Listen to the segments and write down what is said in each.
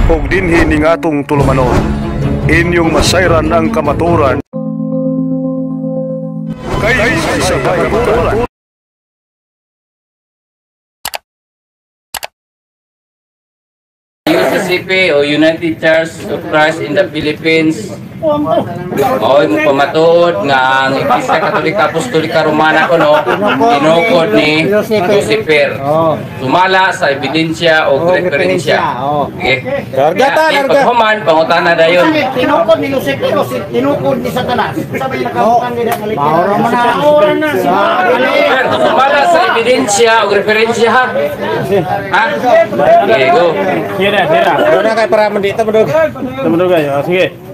ug dinhi ning atong tulumanon. Inyong masayran ang kamaturan kay sa kamaturan. UCCP o United Church of Christ in the Philippines. Mao mo pamatuod nga ang Iglesia Katolika Apostolika Romana kuno inukod ni Lucifer. Sumala sa ebidensya o referensya. Okay. Karga paghuman pangutana dayon. Tinukod ni Lucifer o tinukod ni Satanas. Sabi nakabutang nila kalipin. Maura na si Sumala sa ebidensya o referensya ha. Ha? Okay, go. Sira. Doon na kayo para mandito madug kayo. Sige.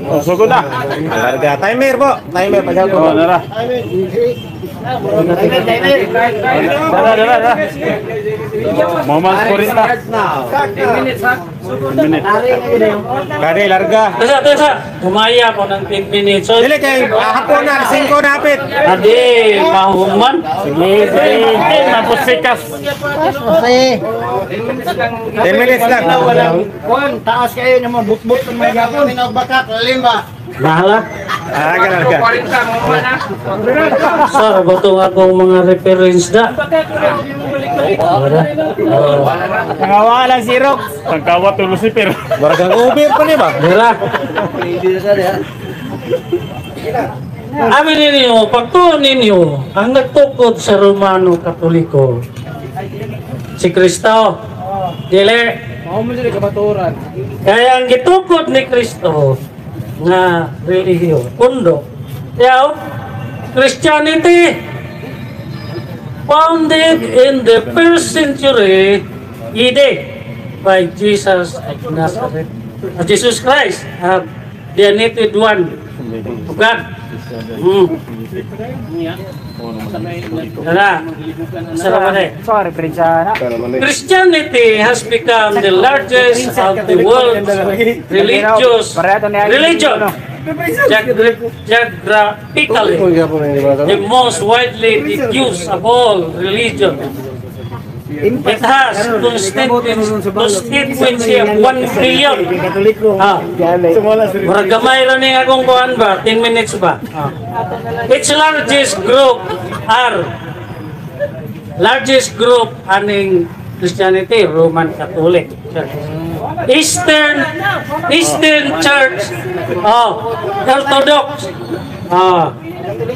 Oh, sugod na. Larga timer po. Timer pa po. Oh, nara. Dara. Moments po rin na. 10 minutes ha. 10 minutes. Kade larga. Tesa. Kumaya po ng 10 minutes. Dili kay hapon na 5 napit. Adi, mahuman. Sige. Tapos sikas. 10 minutes lang. Juan, taas kayo naman, but-but ng mga gapon. Minabakak, limba. Bahala. Ganun ka. Sir, bato akong mga reference na. Nangawala si Rock. Pagkawat to Lucifer. Baragang ubir pa niya ba? Dira. Amin ninyo, pagtuon ninyo, ang nagtukod sa Romano Katoliko, si Kristo. Dili. Kaya ang gitukod ni Kristo na relihiyon, pundo. Yaw, Christianity founded in the first century AD by Jesus of Nazareth. Jesus Christ, the anointed one of God. Christianity has become the largest of the world's religion. Geographically, the most widely diffused of all religions. It has constituency of 1 billion. Maragamay lang niya akong kuhan ba? 10 minutes ba? Its largest group aning Christianity, Roman Catholic Church. Eastern Church, Orthodox.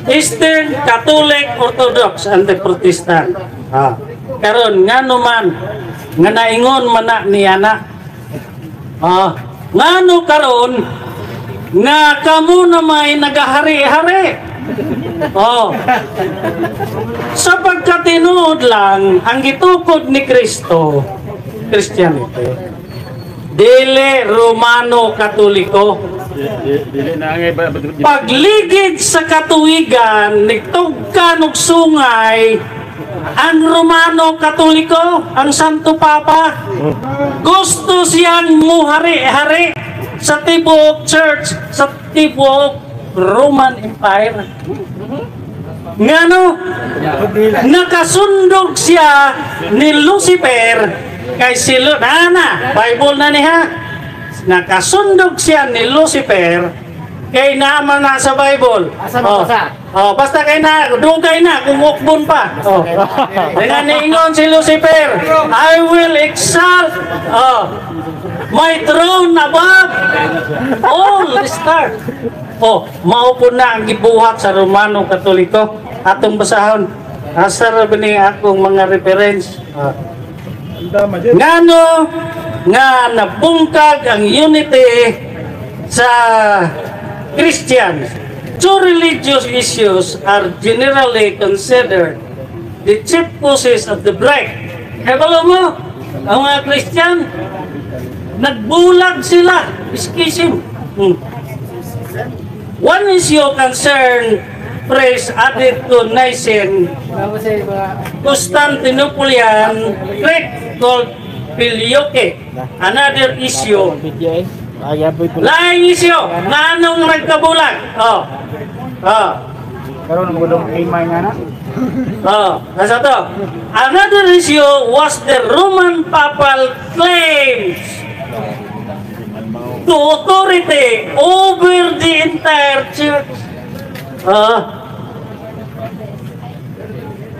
Eastern Catholic Orthodox and the Protestant. Karon ngano man nga naingon man na niana. Ngano karon nga kamo na may nagahari-hari. Sa pagkatinuod lang ang gitukod ni Kristo, Christianity, dili Romano Katoliko. Pagligid sa katuigan, nigtugkan og sungay ang Romano Katoliko, ang Santo Papa. Gusto siyang muhari-hari sa tibuok church, sa tibuok Roman Empire. Ngano? Nakasundog siya ni Lucifer kay si Bible na niya. Nakasundog siya ni Lucifer kay naman na sa Bible. Basta kay na, dugay na, kumukbon pa. Dengan niingon si Lucifer, I will exalt my throne above all the stars. Maupo na ang gibuhat sa Romano Katoliko. Atong basahon. Asa ra bini akong mga reference. Ngano nga nabungkag ang unity sa Christians. Two religious issues are generally considered the chief causes of the break. Kabalo mo, ang mga Christian, nagbulag sila, schism. One issue concerned praise added to Nicene Constantinopolitan Creed called Filioque. Another issue, laing issue, nanong nagkabulag. Karon mo gudong imay nga na. Nasa to. Another issue was the Roman papal claims to authority over the entire church.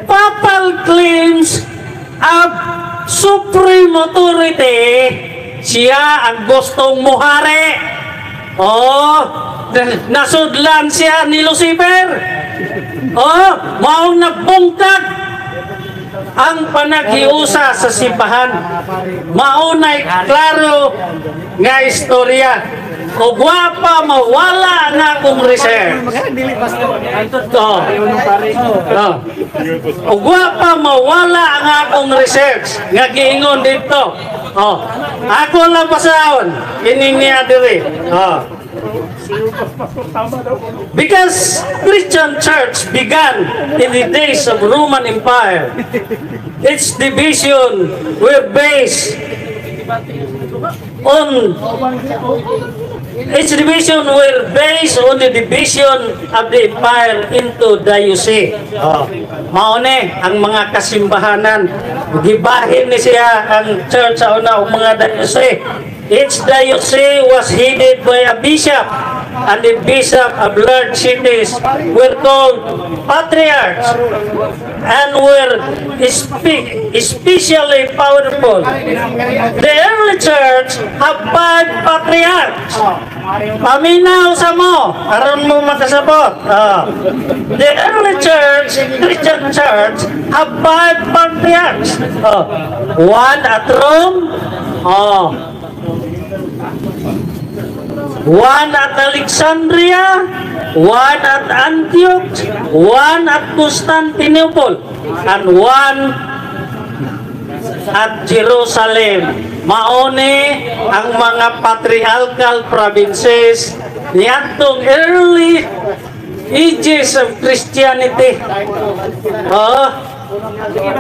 Papal claims of supreme authority. Siya ang gustong muhari. Nasudlan siya ni Lucifer. Maong nagbungkag ang panaghiusa sa simbahan. Maunay klaro nga istorya. O gwapa mawala na akong research. O gwapa mawala ang akong research. Nga giingon dito. Ako lang pasahon. Iningiya diri. Because Christian church began in the days of Roman Empire. Its division were based on the division of the empire into diocese. Maone ang mga kasimbahanan. Gibahin ni siya ang church sa una o mga diocese. Each diocese was headed by a bishop, and the bishop of large cities were called patriarchs and were especially powerful. The early church have 5 patriarchs. Paminaw sa mo, aron mo makasabot. The early church, Christian church, have 5 patriarchs. One at Rome, one at Alexandria, one at Antioch, one at Constantinople, and one at Jerusalem. Maone ang mga patriarchal provinces niadtong early ages of Christianity.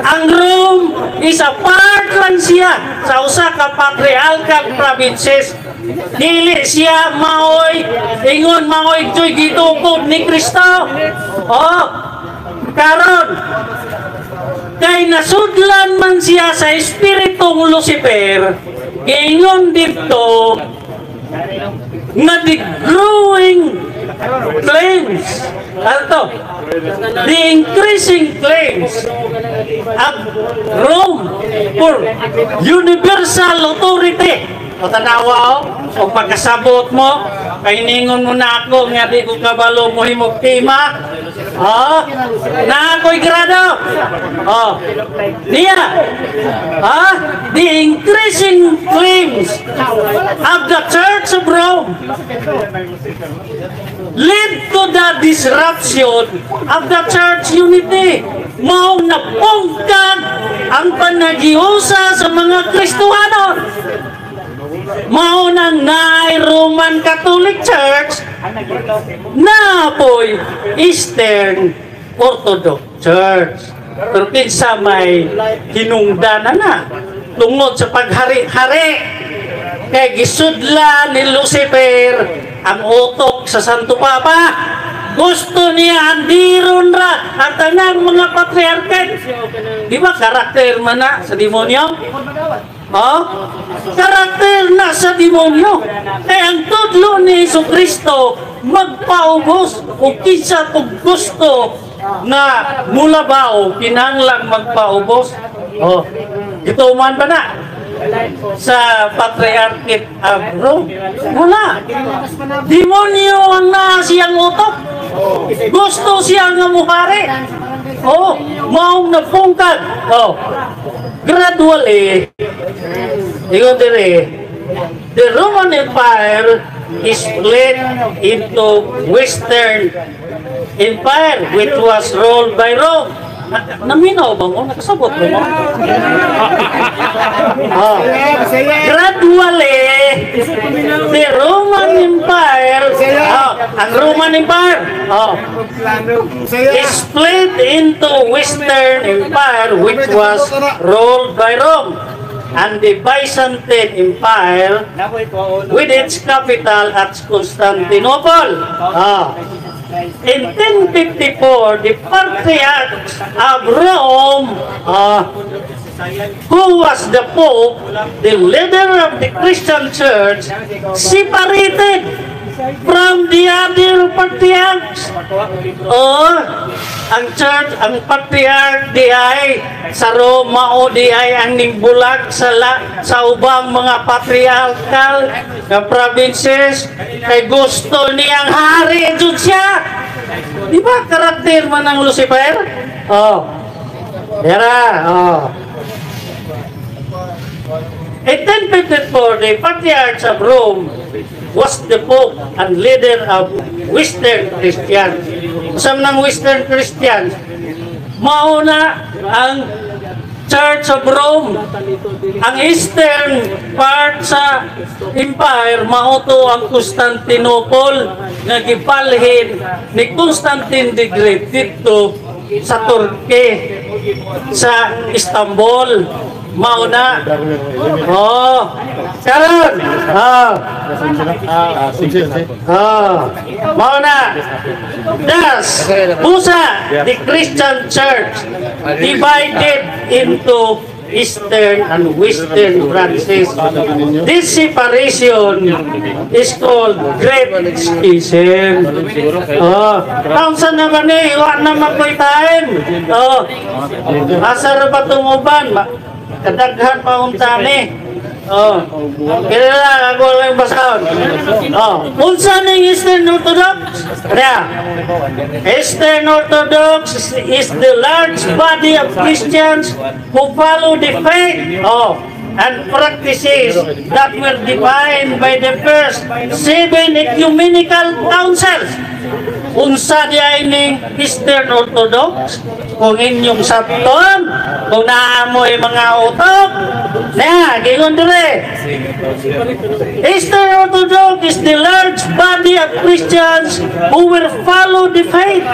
Ang Rome is a part lang siya sa usa ka patriarchal provinces. Dili siya maoy ingon maoy joy gitukod ni Kristo. Karon kay nasudlan man siya sa espiritong Lucifer, giingon dito na the growing claims, the increasing claims of Rome for universal authority. O tanawa o pagkasabot mo, kay ningon mo na ako nga di ko kabalo mo himog tima. Na ako'y grado. Niya. The increasing claims of the Church of Rome led to the disruption of the church unity. Mao napungkag ang panagiusa sa mga Kristohano. Maunang na Roman Catholic Church na po'y Eastern Orthodox Church. Pero kinsa may hinungdanan na tungod sa paghari-hari kay gisudla ni Lucifer ang utok sa Santo Papa. Gusto niya andiron ra ang tanang mga patriarkat. Di ba karakter man na sa demonyo? Karakter na sa demonyo. Kaya ang tudlo ni Jesucristo magpaubos o kinsa kung gusto na mulabaw kinahanglang magpaubos. Ito man ba na sa Patriarchate of Rome? Wala. Demonyo ang na siyang utok. Gusto siya nga muhari. Maong napungkad. Gradually, the Roman Empire is split into Western Empire, which was ruled by Rome. Naminaw ba mo? Nakasabot ba mo? Gradually, the Roman Empire, ang Roman Empire, is split into Western Empire, which was ruled by Rome, and the Byzantine Empire, with its capital at Constantinople. In 1054, the Patriarch of Rome, who was the Pope, the leader of the Christian Church, separated from the other patriarchs. Ang church, ang patriarch di ay sa Roma o di ay ang ningbulag sa ubang mga patriarchal na provinces kay gusto niyang hari jud siya. Di ba karakter man ng Lucifer? In 1054, the Patriarch of Rome was the Pope and leader of Western Christians. Sa ng Western Christians, mauna ang Church of Rome. Ang eastern part sa empire, mauto ang Constantinople na gipalhin ni Constantine the Great dito sa Turkey, sa Istanbul. Mauna. Karon. Mauna. Thus, Busa, the Christian Church, divided into Eastern and Western branches. This separation is called Great Schism. Saan naman iwan naman ko time? Asa ba tumuban? Kadaghan pa untani. Kailan ako lang basahon. Unsa ning Eastern Orthodox? Eastern Orthodox is the large body of Christians who follow the faith and practices that were defined by the first 7 ecumenical councils. Unsa di ay ning Eastern Orthodox? Kung inyong sabton, kung naamoy mga utok, gingon dire. Eastern Orthodox is the large body of Christians who will follow the faith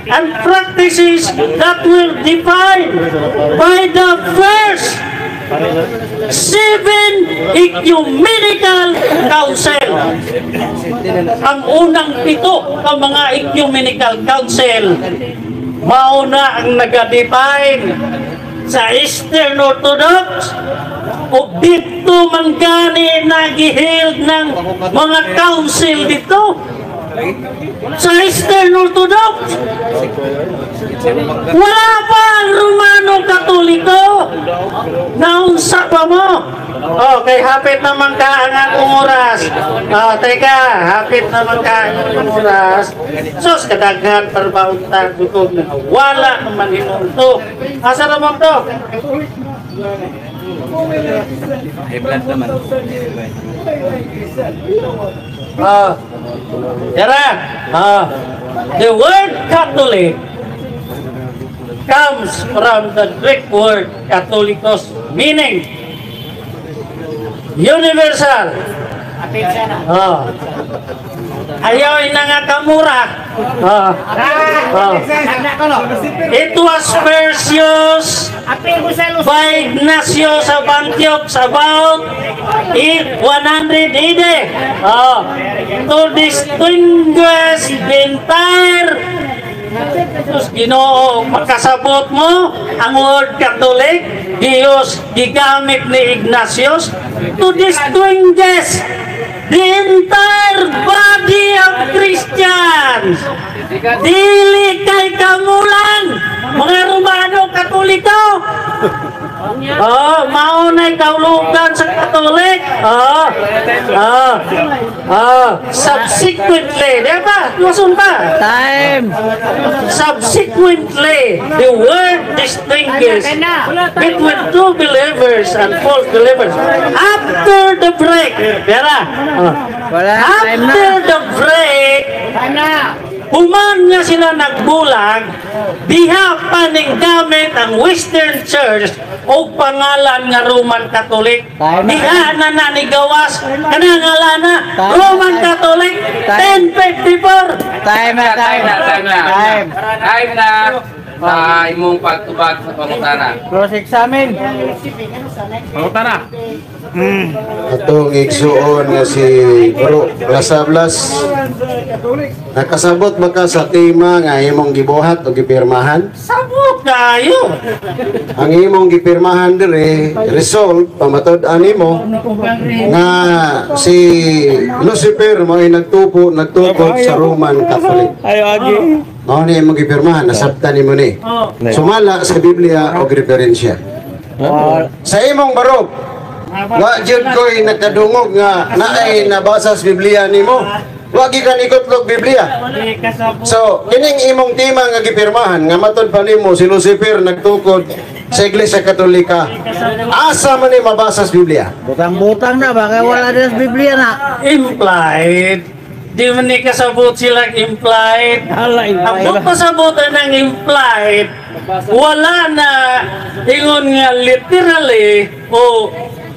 and practices that will defined by the first 7 ecumenical council. Ang unang 7 ang mga ecumenical council, mauna ang nag-define sa Eastern Orthodox o dito man gani nagiheld ng mga council dito sa Eastern Orthodox. Wala pa ang Romano Katoliko. Naunsa pa mo. Okay, hapit naman ka ang akong oras. Teka, hapit naman ka ang akong oras. Sus, kadaghan parbauntan dukog na wala naman hinunto. Asa naman to? Blood naman. The word Catholic comes from the Greek word Catholicos, meaning universal. Ayaw na nga kamura. It was Perseus by Ignatius of Antioch about 100 AD to distinguish the entire. Tapos Ginoo, makasabot mo ang word Catholic, Diyos gigamit ni Ignatius to distinguish the entire body of Christians. Dili kay kamulan mga Romano Katoliko. Maunay kaulugan sa Katolik. Subsequently, di ba? Lusun pa. Time. Subsequently, the word distinguishes between true believers and false believers. After the break, after the break, human nga sila nagbulag, diha pa ning gamit ang Western Church o pangalan nga Roman Catholic. Diha na nanigawas kanang ngalan na Roman Catholic 1054. Time na. sa imong pagtubag sa pangutana. Cross examine. Pangutana. Atong igsuon nga si Bro Blasablas. Nakasabot ba ka sa tema nga imong gibuhat o gipirmahan? Sabot kayo. Ang imong gipirmahan dire resolve pamatud-an nimo nga si Lucifer mo ay nagtukod sa Roman Catholic. Ayo agi. Mao ni imong gipirmahan, nasabtan nimo ni. Sumala sa Biblia o referensya. Sa imong barog, wa jud ko'y nakadungog nga naay nabasa sa Biblia nimo. Wa gi ka ikutlog Biblia. So, kining imong tema nga gipirmahan nga matud pa nimo si Lucifer nagtukod sa Iglesia Katolika. Asa man ni mabasa sa Biblia? Butang-butang na ba kay wala din sa Biblia na. Implied. Di man ni kasabot sila implied. Ang pasabutan ng implied, wala na ingon nga literally o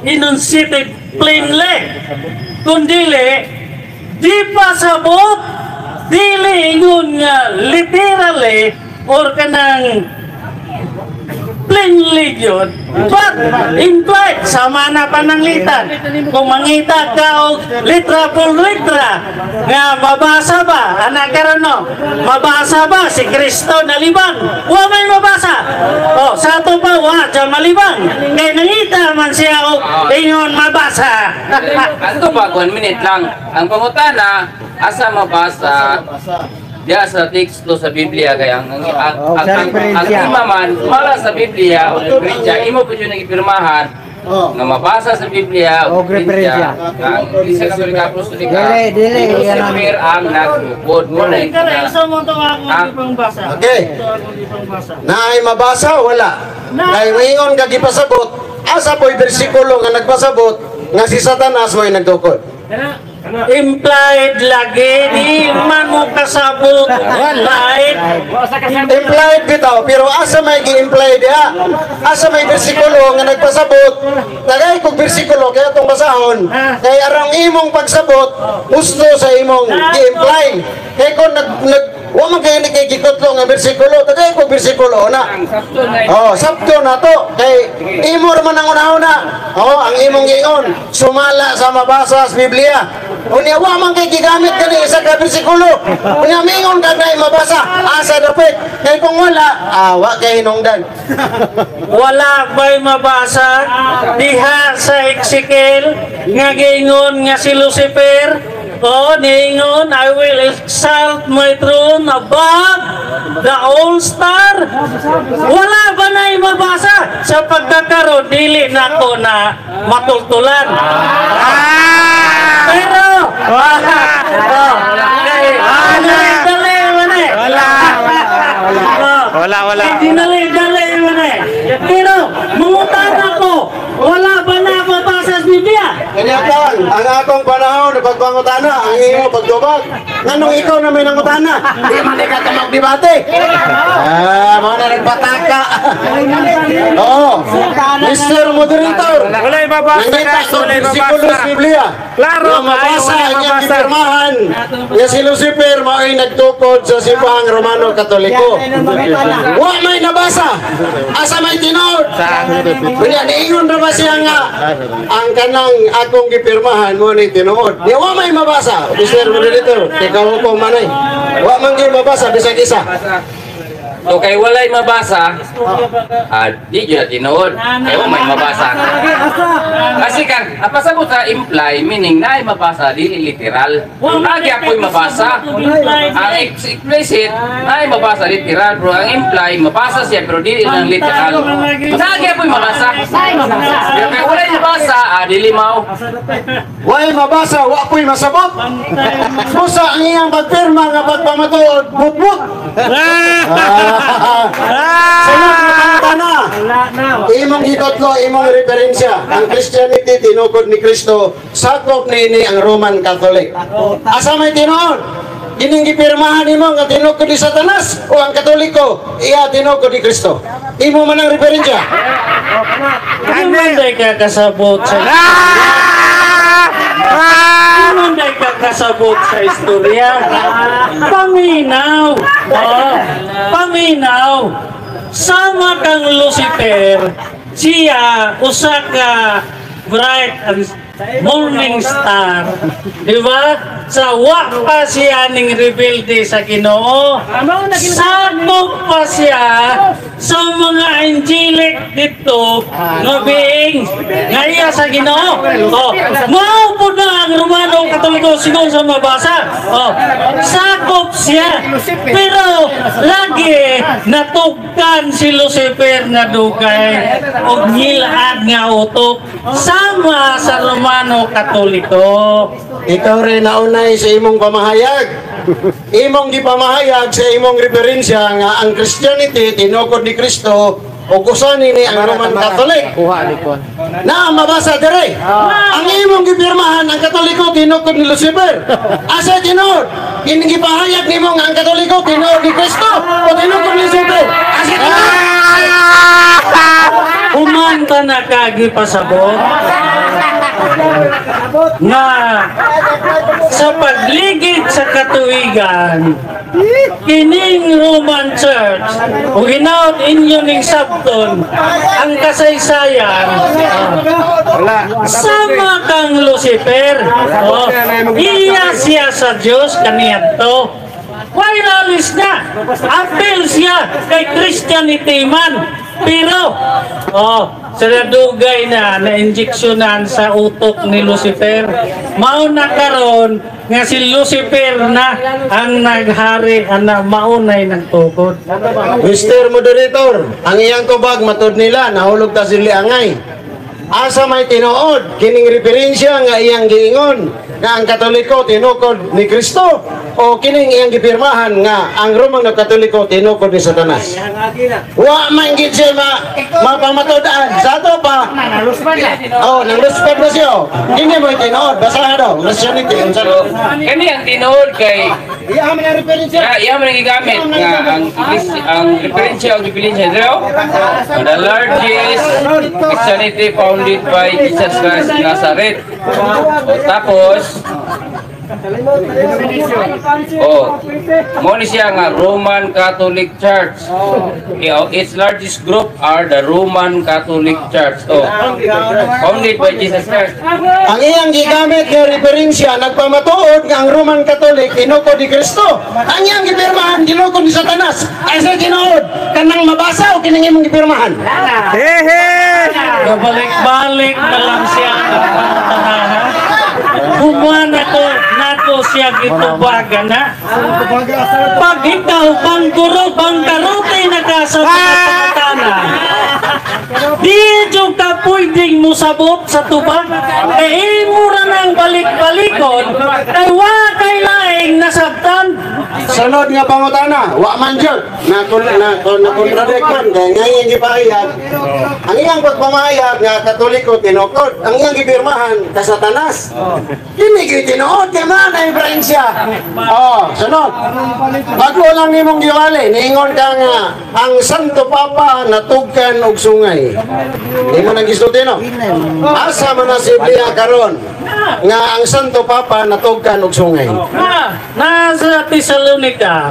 enunciated plainly. Kundili, di pasabot, dili ingon nga literally or kanang plainly yun, but implied sama na pananglitan. Kung mangita ka og litra por litra nga mabasa ba anak karano mabasa ba si Kristo nalibang wa may mabasa sa ato pa wa dyan malibang kay nangita man siya og ingon mabasa. Ato ba 1 minute lang. Ang pangutana asa mabasa diya sa teksto sa Biblia kaya ang imaman mala sa Biblia o referensya imo pud yung nagipirmahan nga mabasa sa Biblia o referensya ang Iglesia Katolika Apostolika Dili Lucifer ang nagtukod mo na Isa mo to ako di pang basa. Okay. Naay mabasa wala. Kay moingon ka gipasabot, asa po'y bersikulo nga nagpasabot nga si Satanas mo'y nagtukod. Implied lagi di man mo kasabot Implied bitaw, pero asa may gi-implied diha? Asa may bersikulo nga nagpasabot? Tagay kog bersikulo kaya itong basahon. Kay arang imong pagsabot, gusto sa imong gi-imply. Kay kung wa man kay ni kay gikutlo nga bersikulo, tagay kog bersikulo na. Sabto na to. Kay imo man ang una-una. Ang imong giingon, sumala sa mabasa sa Biblia. Unya wa man kay gigamit kani sa bersikulo. Unya mingon ka na mabasa asa dapat. Kay kung wala, wa kay hinungdan. wala ba'y mabasa diha sa Ezekiel nga giingon nga si Lucifer niingon I will exalt my throne above the all-star. Wala ba na mabasa sa pagkakaroon dili na ko na matultulan. Pero Wala. Dinali man eh. Pero mungutan ako, wala ba na mabasa sa Biblia? Kanyatan, ang akong panahon na pagpangutana, ang imo pagtubag. Nganong ikaw na may nangutana? Di man ka magdebate. Mga na nagpataka. Oo. Mr. Moderator. Wala mabasa. Wala mabasa. Biblia. Klaro, mabasa wala ang mabasa. gipirmahan. Nga si Lucifer mao'y nagtukod sa Sibang Romano Katoliko. Wa may nabasa. Asa may tinod. Kaya niingon na ba siya nga ang kanang akong gipirmahan mo ni tinuod. Di wa may mabasa. Mr. Moderator, ikaw ko manay. Wa man gyud mabasa bisag isa. So kay walay mabasa, di yun na tinuod. Kaya may mabasa. Kasi kang, pasabot sa imply, meaning na ay mabasa, di literal. Kung lagi ako'y mabasa, ang explicit, na ay mabasa literal. Pero ang imply, mabasa siya, pero di lang literal. Lagi ako'y mabasa. Kaya walay mabasa, di limaw. Way mabasa, wa ko'y masabot. Musa ang iyang pagpirma nga pagpamatuod, butbut. Sunod na tana. Imong gikotlo, imong referensya. Ang Christianity, tinukod ni Kristo, sakop ni ang Roman Catholic. Asa may tinuod? Ining gipirmahan imo nga tinukod ni Satanas o ang Katoliko, iya tinukod ni Kristo. Imo man ang referensya. Hindi ka kasabot sa Hindi ka kasabot sa istorya. Paminaw. Paminaw. sama kang Lucifer, siya usa ka bright and morning star, di ba? Sa wa pa siya ning rebelde sa Ginoo, sakop pa siya sa mga angelic dito nga being ngaya sa Ginoo. Mao po na ang Romano Katoliko sinon sa mabasa. Sakop siya, pero lagi natugkan si Lucifer na dugay og ngilaad nga utok sama sa Romano Katoliko. Ikaw rin naunay sa imong pamahayag. Imong gipamahayag sa imong referensya nga ang Christianity tinukod ni Kristo o kusan ni ang Roman Catholic. Na mabasa dire. Ang imong gipirmahan ang Katoliko tinukod ni Lucifer. Asa tinuod? Kining gipahayag nimo nga ang Katoliko tinuod ni Kristo o tinukod ni Lucifer. Asa tinuod? Umanta na kagi pasabot nga sa pagligid sa katuigan kining Roman Church o ginaot inyo ning sabton ang kasaysayan sama kang Lucifer. Iya siya sa Diyos kaniyadto. Wireless na. Appeal siya kay Christianity man. Pero, sinadugay na na-injeksyonan sa utok ni Lucifer. Mao na karon nga si Lucifer na ang naghari, ang maunay ng tukod. Mr. Moderator, ang iyang tubag matod nila, nahulog ta sili angay. Asa may tinuod, kining referensya nga iyang giingon nga ang Katoliko tinukod ni Kristo o kining iyang gipirmahan nga ang Romano Katoliko tinukod ni Satanas. Wa man gid siya mapamatodaan. Sa ato pa. Nangluspad ba siya? Hindi mo tinuod, basahan daw. Christianity unsa do? Kani ang tinuod kay Iya man ang referensya. iya man gigamit nga ang referensya o diferensya daw. The largest Christianity founded by Jesus Christ of Nazareth. Tapos mo ni siya nga Roman Catholic Church. Its largest group are the Roman Catholic Church. Founded by Jesus Christ. Ang iyang gigamit nga referensya nagpamatuod nga ang Roman Catholic tinukod ni Kristo. Ang iyang gipirmahan tinukod ni Satanas. Ay sa tinuod kanang mabasa o kining imong gipirmahan. Balik-balik na lang siya tanahan. Kumuha nato siya gitubagan na. Pag ikaw bangkarote na ka sa pangatanan, di yung ka pwedeng musabot sa tubag. Eh, mura nang balik-balikon, ay wakay laing nasabtan. Sunod nga pangutana, wa man jud na kontradikton kay nga iyang gipahayag. Ang iyang pagpamahayag nga Katoliko tinukod, ang iyang gipirmahan ka Satanas. Kini gyud tinuod kay man ay diferensya. Sunod. Bago lang nimong giwali, niingon ka nga ang Santo Papa natugkan og sungay. Di mo nang gisulti no? Asa man na si Bia karon nga ang Santo Papa natugkan og sungay. Nasa Thessalonica,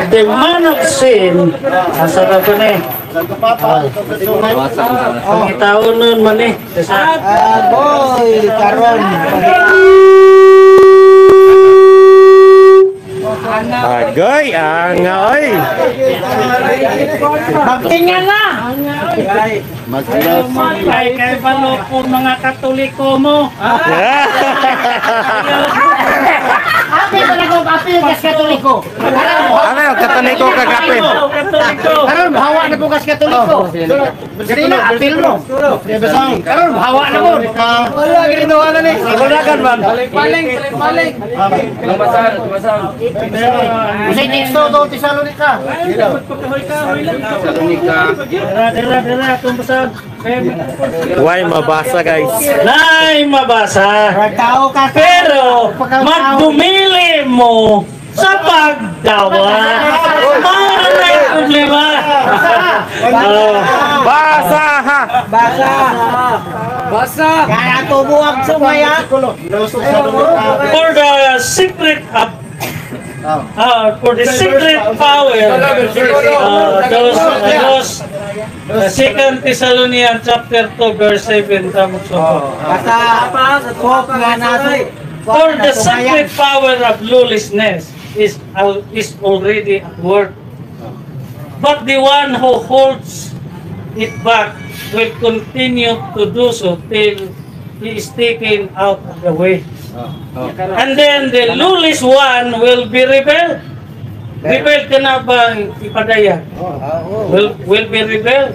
the man of sin, asa na ito na eh. Pangitaon nun man eh. Boy, karon. Agay, oy. Magtingan na! Kay balokon mga Katoliko mo. Api talaga api kas Katoliko. Ano yung Katoliko kagapi? Karon hawa na po kas Katoliko. Dili na apil mo. Karon hawa na mo. Wala ginito ana ni. Igulagan man. Balik. Basahan. Kasi teksto to Thessalonica. Dira, tumbasag. Why mabasa guys? Nay mabasa. Tao ka Pero magdumili mo sa pagdawa. Para na yung problema. Basa ha. Basa. Kaya tubuang sumaya. For the secret of For the secret power, Second Thessalonians chapter 2 verse 7 For the secret power of lawlessness is already at work. But the one who holds it back will continue to do so till he is taken out of the way. And then the lawless one will be rebelled. Rebel ka na bang ipadaya? Will be rebel?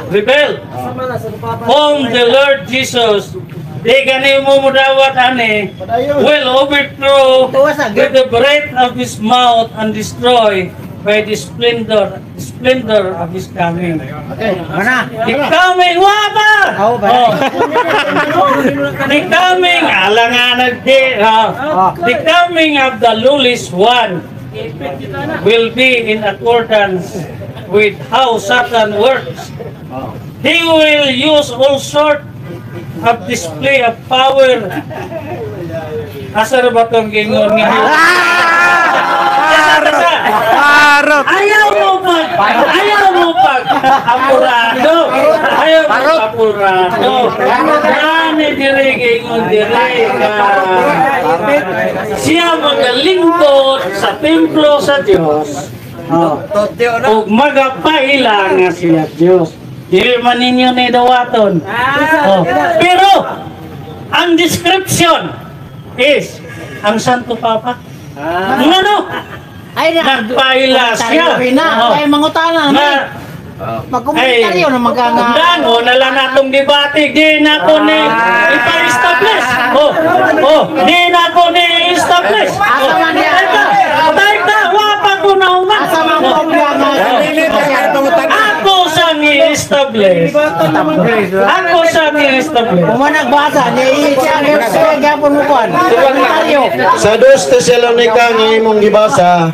Rebel. Whom the Lord Jesus, di gani mo mudawat ani, will overthrow with the breath of his mouth and destroy by the splendor of his coming. The coming, wapa! The coming, alangan the coming of the lawless one will be in accordance with how Satan works. He will use all sorts of display of power. Asa na ba itong gingon nga? Ayaw mo pag apurado. Ano dire gingon dire ka? Siya magalingkod sa templo sa Diyos. O magapaila nga siya Diyos. Dili man ninyo ni dawaton. Pero ang description is ang Santo Papa. Ano? Ay, nagpaila siya. Ay, mangutana na. Magkomentaryo na magkanga. Na lang atong debate. Di na ko ni ipa-establish. Di na ko ni establish. Tayo, wapa ko na uman. Ako sang i-establish. Kung nagbasa, siya gapon mo kuhan. Sa 2 Thessalonica nga imong gibasa,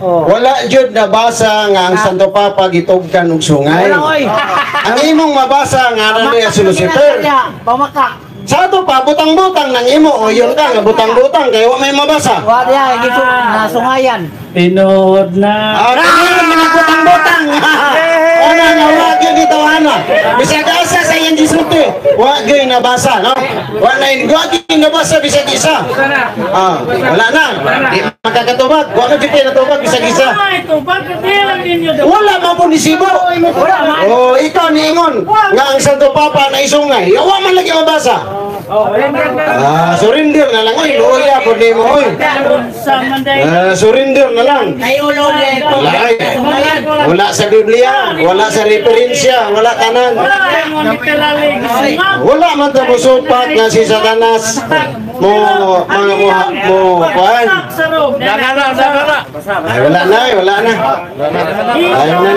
wala jud na basa nga ang Santo Papa gitugkan og sungay. Ang imong mabasa nga nandiya si Lucifer. Pamaka. Sa ato pa butang-butang nang imo o yun ka nga butang-butang kay wa may mabasa. Wa diya gito na sungayan. Tinood na. Ano man butang-butang. Ana nga wa gyud gitawana. Bisag asa sa iyang gisulti. Wa gyud nabasa, no? Wa gyud nabasa bisag isa. Wala na. Di makakatubag. Wa ka gyud natubag bisag isa. Wala man po ni Sibo. Ikaw niingon nga ang Santo Papa na isungay. Wa man lagi mabasa. Surrender na lang oy. Luya po di mo oy. Surrender na lang. Wala sa Biblia, wala sa referensya, wala kanan. Wala man ta musupat na si Satanas mo kuan. Ay wala na. Ayaw na.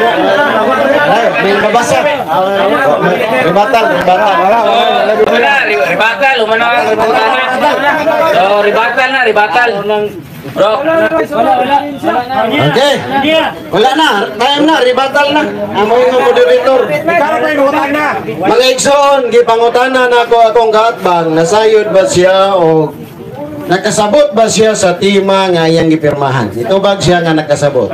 Ay, may babasa. Ribatal. Ribatal, umano ang ribatal. Bro. Okay. Wala na. Time na. Ribatal na. Amo yung moderator. Mga igsoon, gipangutana na ako akong kaatbang. Nasayod ba siya o nakasabot ba siya sa tima nga iyang gipirmahan? Ito ba siya nga nakasabot?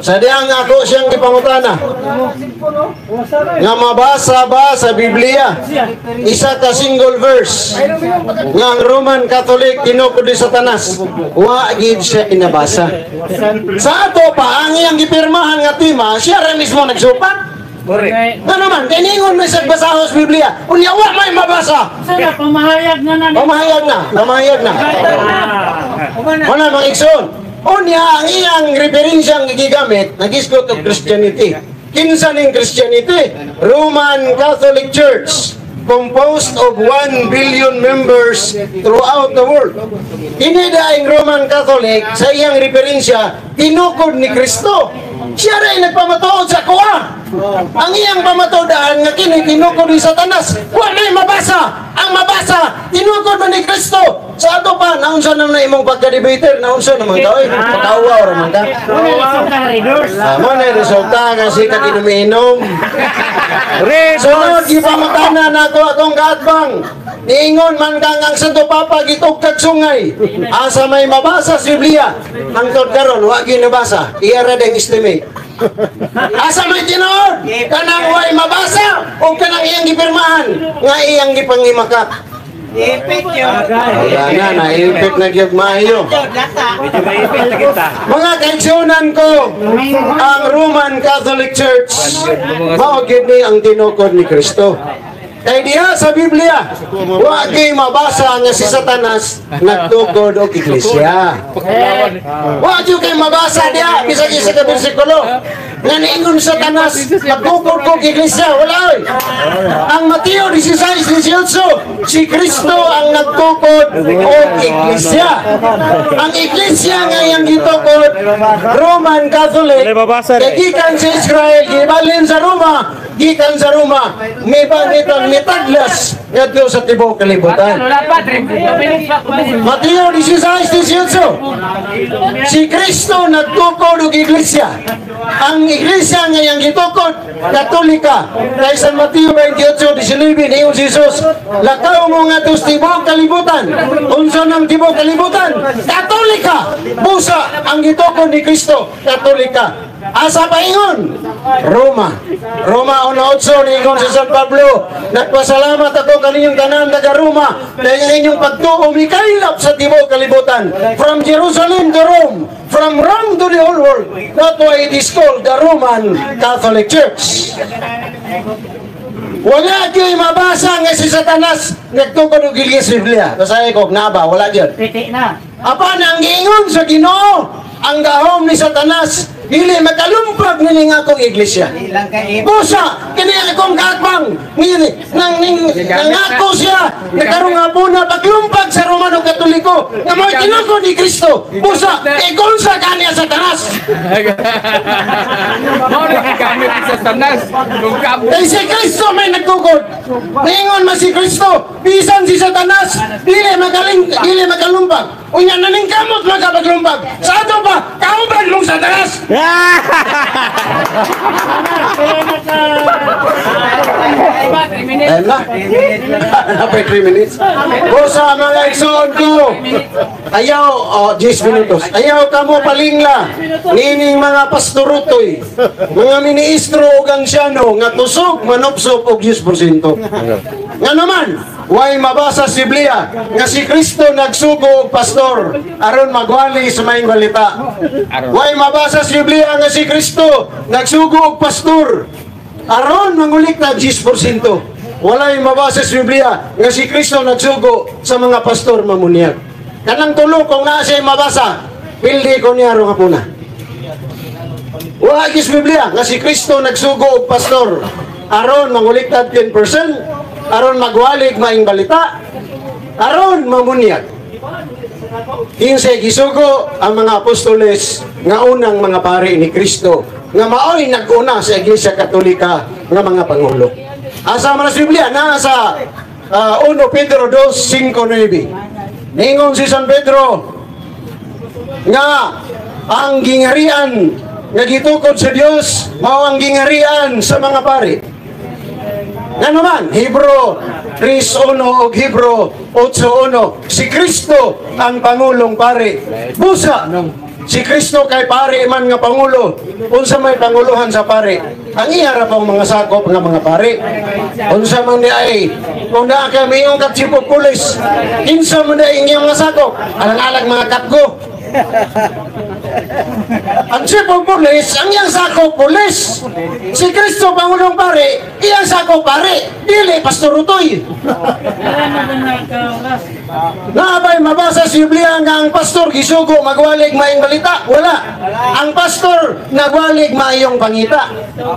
Sa diyang ako siyang gipangutana nga mabasa ba sa Biblia isa ka single verse nga ang Roman Catholic tinukod ni Satanas wa gid siya inabasa. Sa ato pa ang iyang gipirmahan nga tima siya rin mismo nagsupat. Ano man, kiningon may sagbasahos Biblia. Unya wa may mabasa. Sana pamahayag na. Pamahayag na. Wala mang ikson. Unya ang iyang referensyang gigamit nagisgot og Christianity. Kinsa ning Christianity? Roman Catholic Church, composed of 1 billion members throughout the world. Kini daing Roman Catholic sa iyang referensya tinukod ni Kristo. Siya rin nagpamatuod sa kuha. Ang iyang pamatuodaan nga kini tinukod ni Satanas. Wala mabasa. Ang mabasa tinukod man ni Kristo. Sa ato pa naunsa naman na imong pagka-debater, naunsa naman ka oy. Patawa or man ka. Mo na resulta nga si ka ginuminom. Sunod gipamutana nako akong kaatbang. Niingon man kang ang Santo Papa gitugkag sungay. Asa may mabasa sa Biblia. Ang karon wa ginabasa. Iyara ding estimate. Asa may tinuod kanang way mabasa o kanang iyang gipirmahan nga iyang gipangimakak. Ipit yun. Wala na, ipit na gyud maayo. Mga kaigsunan ko, ang Roman Catholic Church mao gid ni ang tinukod ni Kristo. Kay diha sa Biblia, wa kay mabasa nga si Satanas nagtukod og iglesia. Wa jud kay mabasa diha bisag isa ka bersikulo nga niingon Satanas nagtukod og iglesia, wala oy. Ang Mateo 16:18, si Kristo ang nagtukod og iglesia. Ang iglesia nga iyang gitukod Roman Catholic. Kay gikan sa Israel, gibalin sa Roma, gikan sa Roma, may bangitan mitaglas ngadto sa tibuok kalibutan. Mateo 16:18, si Kristo nagtukod og iglesia. Ang iglesia nga iyang gitukod Katolika. Kay San Mateo 28:19 niyon si Jesus, lakaw mo nga sa tibuok kalibutan. Unsa nang tibuok kalibutan? Katolika. Busa ang gitukod ni Kristo, Katolika. Asa pa ingon? Roma. Roma 1:8 niingon si San Pablo, nagpasalamat ako kaninyong tanan taga Roma dahil inyong pagtuo mikailap sa tibuok kalibutan. From Jerusalem to Rome, from Rome to the whole world. That's why it is called the Roman Catholic Church. Wala gyud mabasa nga si Satanas nagtukod og iglesia sa Biblia. Kasay ko naba, wala gyud. Piti na. Apa nang giingon sa Ginoo, ang gahom ni Satanas dili makalumpag nining akong iglesia. Ilang ka ipit. Busa kini akong kakbang ngini nangako siya nagkaroon nga po na paglumpag sa Romano Katoliko nga may tinukod ni Kristo. Busa kung sa kanya Satanas. Kay si Kristo may nagtukod. Ningon man si Kristo, bisan si Satanas dili makalumpag. Unya naning kamot magapaglumpag. Sa ato pa kauban mong Satanas. Napay 3 minutes. Busa mga igsoon ko. Ayaw, 10 minutos. Ayaw kamo palingla. Nining mga pastorutoy. Mga ministro o gangsyano nga tusog, manupsop og 10%. Nga naman, way mabasa sa Biblia nga si Kristo nagsugo og pastor aron magwali sa maayong balita. Way mabasa sa Biblia nga si Kristo nagsugo og pastor aron mangulikta 10%. Walay mabasa sa Biblia nga si Kristo nagsugo sa mga pastor mamunyag. Kanang tulo kung naa siya mabasa, pildi ko niya ro nga puna. Wala sa Biblia nga si Kristo nagsugo og pastor aron mangulikta 10%, aron magwalig maing balita, aron mamunyag. Kinsay gisugo ang mga apostoles nga unang mga pari ni Kristo nga maoy nag-una sa Iglesia Katolika nga mga pangulo. Asa man sa Biblia na sa 1 Pedro 2:5-9. Ningon si San Pedro nga ang gingharian nga gitukod sa Dios mao ang gingharian sa mga pari. Nga naman, Hebro 3:1 o Hebro 8:1, si Kristo ang Pangulong Pari. Busa, si Kristo kay pari man nga Pangulo, unsa may panguluhan sa pari, ang iharap ang mga sakop ng mga pari. Unsa man di ay, kung na kami yung katsipog pulis, kinsa man di inyong mga sakop, alang-alang mga katgo. Ang chief of police, ang iyang sakop pulis. Si Kristo Pangulong Pari, iyang sakop pari, dili Pastor Utoy. Naabay mabasa sa Biblia nga ang pastor gisugo magwalig maayong balita? Wala. Ang pastor nagwalig maayong pangita.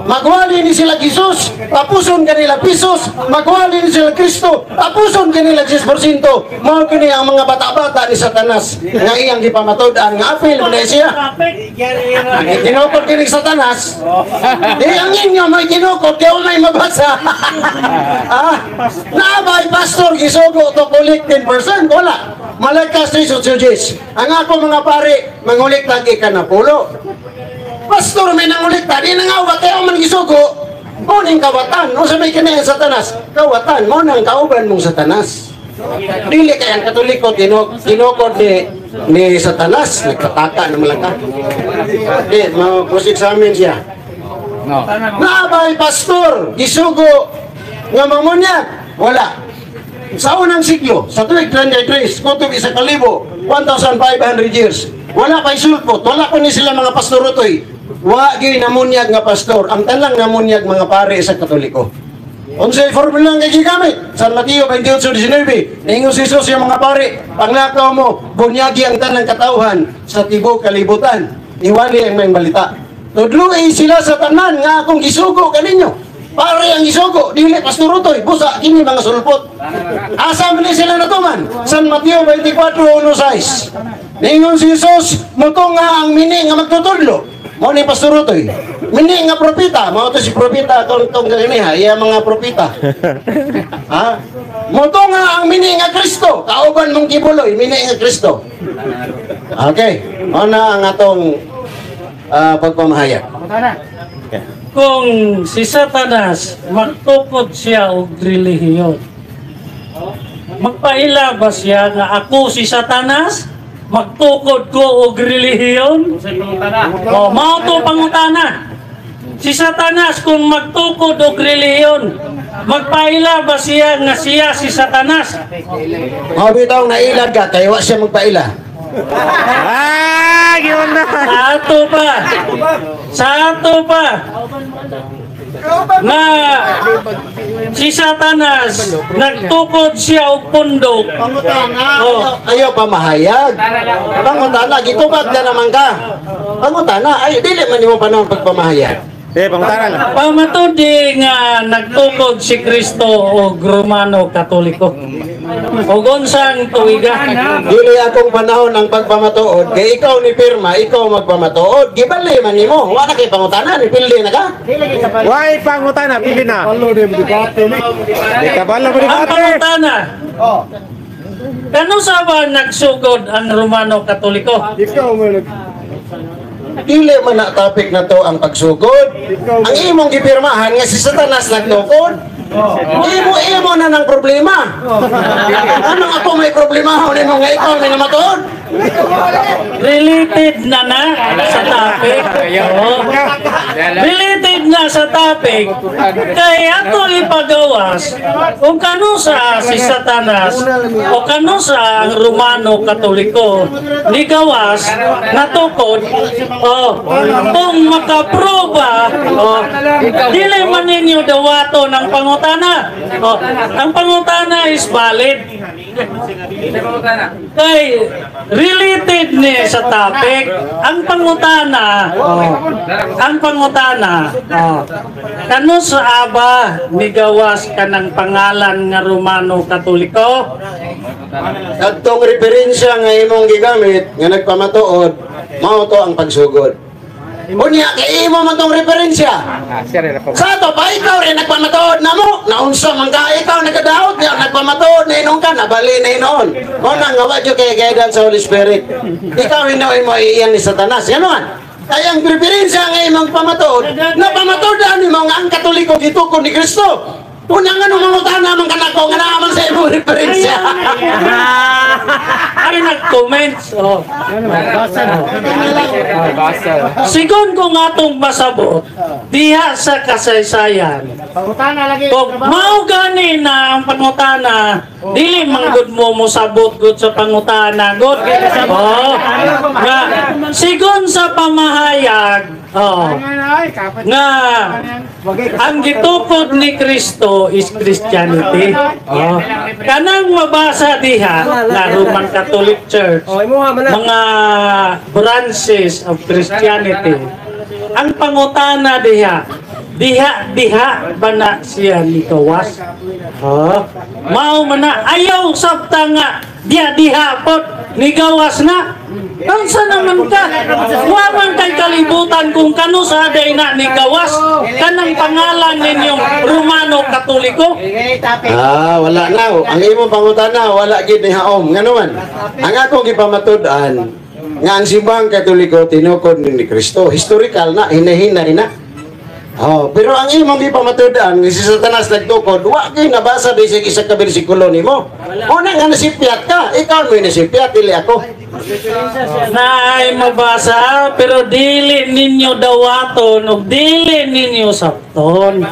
Magwali ni sila Jesus, tapuson kanila pisos. Magwali ni sila Kristo, tapuson kanila 10%. Mao kini ang mga bata-bata ni Satanas nga iyang gipamatod-an nga apil man siya. Tinukod kini Satanas. Ang inyo may tinukod kaya may mabasa. Naabay pastor gisugo to collect 10%. Wala. Malakas ni Sotsujes. Ang ako mga pare, mangulikta ka na pulo. Pastor may nangulikta, di nangawat kayo man gisugo. Mo ning kawatan, mo sa may kinaya Satanas. Kawatan, mo nang kauban mong Satanas. Dili kay ang Katoliko kinukod ni Satanas, nagkataka na malaka. Di, mag-proceed sa amin siya. Naabay pastor, gisugo nga mamunyag, wala. Sa unang siglo, sa tuwig 33, kutub 1,500 years, wala pa isulpot, wala ko ni sila mga pastor utoy. Wa gyud namunyag nga pastor, ang tanang namunyag mga pare sa Katoliko. Unsay formula nga gigamit? San Mateo 28:19. Ningon si Jesus yung mga pare, panglakaw mo, bunyagi ang tanang katauhan sa tibuok kalibutan. Iwali ang may balita. Tudluay sila sa tanan nga akong gisugo kaninyo. Pare ang isugo, dili pastor utoy, busa kini mga sulpot. Asa man sila natuman? San Mateo 24:1-6. Ningon si Jesus, moto nga ang mini nga magtutudlo. Mo ni pastor utoy. Mini nga propeta, mao to si propeta tong ganiha, iya mga propeta. Ha? Moto nga ang mini nga Kristo, kauban mong kibuloy, mini nga Kristo. Okay, ana ang atong pagpamahayag. Kung si Satanas magtukod siya og relihiyon, magpaila ba siya nga ako si Satanas magtukod ko og relihiyon? O mao to pangutana. Si Satanas kung magtukod og relihiyon, magpaila ba siya nga siya si Satanas? Mao bitaw nailad ka kay wa siya magpaila. Sa ato pa na si Satanas nagtukod siya og pundok. Ayaw pamahayag. Pangutana, gitubag na naman ka. Pangutana, ay dili man mo panahon pagpamahayag. Pamatud nga nagtukod si Kristo og Romano Katoliko. O unsang tuiga? Dili akong panahon ang pagpamatuod. Kay ikaw ni pirma, ikaw magpamatuod. Gibali man nimo. Wa na kay pangutana, ni pildi na ka. Why pangutana, pili na. Di ka bala mo Ang pangutana. Kano sa ba nagsugod ang Romano Katoliko? Dili man na topic na to ang pagsugod. Ang imong gipirmahan nga si Satanas nagtukod. Imo na ng problema. Anong ako may problema ni mo nga ikaw may namatuod? Related na sa topic. Related na sa topic. Kaya ato ipagawas kung kano sa si Satanas o kano sa ang Romano Katoliko ni gawas natukod kung makaproba dili man ninyo dawato ng pangutana. Ang pangutana is valid. Kay related ni sa topic, ang pangutana kano sa aba ni gawas kanang pangalan nga Romano Katoliko? Kadtong referensya nga imong gigamit nga nagpamatuod, mao to ang pagsugod. Unya kay imo man tong referensya. Sa to pa ikaw rin nagpamatuod namo, naunsa man ka ikaw nagadaot niya nagpamatuod na inon ka nabali na inon. O nang gawa jud kay guidance sa Holy Spirit. Ikaw hinoy mo iyan ni Satanas. Ganon. Kaya ang referensya nga imong pamatuod, na pamatuodan nimo nga ang Katoliko gitukod ni Kristo. Una nga nung mangutana man kanako nga naman sa imong referensya. Ay nag-comment. Sigon ko nga itong masabot, diha sa kasaysayan. Kung mao gani na ang pangutana, dili manggod mo sabot gud sa pangutana. Good. Nga, sigon sa pamahayag, nga ang gitukod ni Kristo is Christianity. Kanang mabasa diha na Roman Catholic Church, mga branches of Christianity. Ang pangutana diha ba na siya ni kawas? Mao man na ayaw sabta nga diha pot ni gawas na. Kansa naman ka? Waman kay kalibutan kung kano sa day na ni gawas kanang pangalan ninyong Romano Katoliko. Wala na. Ang imong pangutana wala gid ni haom. Ngano man? Ang akong gipamatud-an nga ang simbahang Katoliko tinukod ni Kristo. Historical na, hinahinay na. Oh, pero ang imong gipamatudan nga si Satanas nagtukod, wa kay nabasa bisig isa ka bersikulo nimo. Una nga nasipyat ka, ikaw mo nasipyat dili ako. Naay mabasa pero dili ninyo dawaton ug dili ninyo sapton.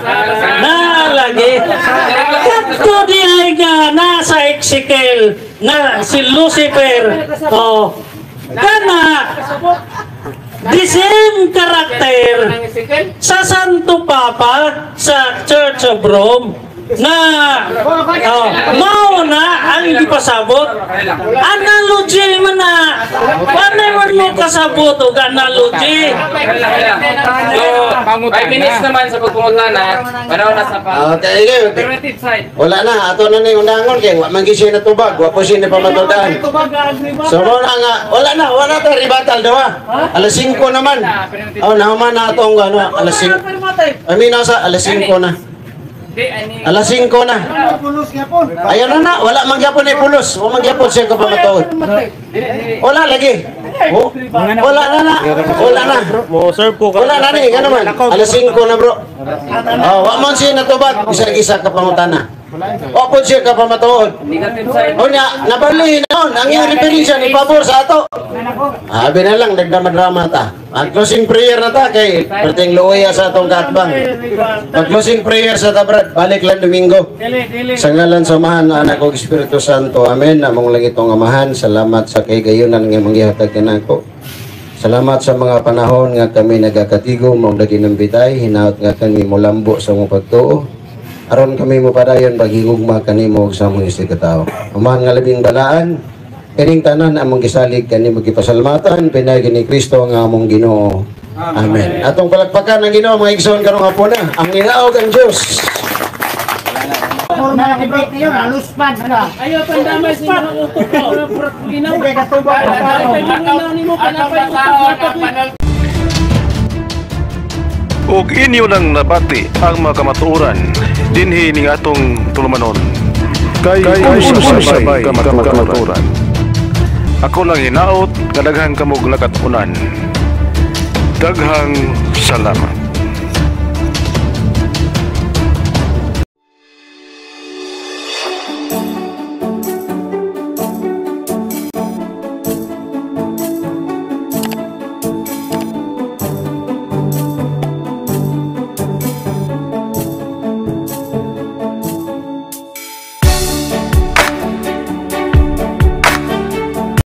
Nalagi. Kadto dili nga nasa Ezekiel na si Lucifer. Oh. Kana the same character sa Santo Papa sa Church of Rome na mao na ang ipasabot analogy man na paano mo kasabot og analogy 5 minutes naman sa pagpungutana para na sa Okay, wala na, ato na ni undangon kay wa man gising na tubag, wa po siya pamatudan. So wala na ta ribatal daw. Alas 5 naman. Oh, naman na atong ano, alas 5. I mean nasa alas 5 na. Alas 5 na. Ayun na, wala man gyapon ni pulos. Wa man gyapon siya ka pamatuod. Wala lagi. Oh, wala na. Wala na. Wala na ni, ano man. Alas 5 na bro. Oh, wa man siya natubag, isa ka pangutana. O po siya ka pamatuod. O niya, nabali noon, ang iyong referensya ni pabor sa ato. Habi na lang, nagdrama-drama ta. Ang closing prayer na ta, kay perting luoya sa atong katbang. Ang closing prayer sa tabrad, balik lang Domingo. Sa ngalan samahan na anak ko Espiritu Santo, amen. Among lang itong amahan, salamat sa kay gayunan nga manggihatag ka ko. Salamat sa mga panahon nga kami nagakatigo, mong dagi ng bitay, hinaot nga kami mulambo sa mong pagtuo. Aron kami mo padayon paghigugma kanimo sa among istigataw. Umahan nga labing balaan, kining tanan among gisalig kanimo gipasalamatan pinagi ni Kristo nga among Ginoo. Amen. Atong palagpakan ng Ginoo mga igsoon karong hapon na. Ang nilaog ang Dios. Ayo pandamay sa inyong utok ko. Ginawa ka tuba. Ug inyo lang nabati ang mga kamatuoran dinhi ning atong tulumanon. Kay sabay kamatuoran. Ako lang hinaot nga daghang kamog nakatunan. Daghang salamat.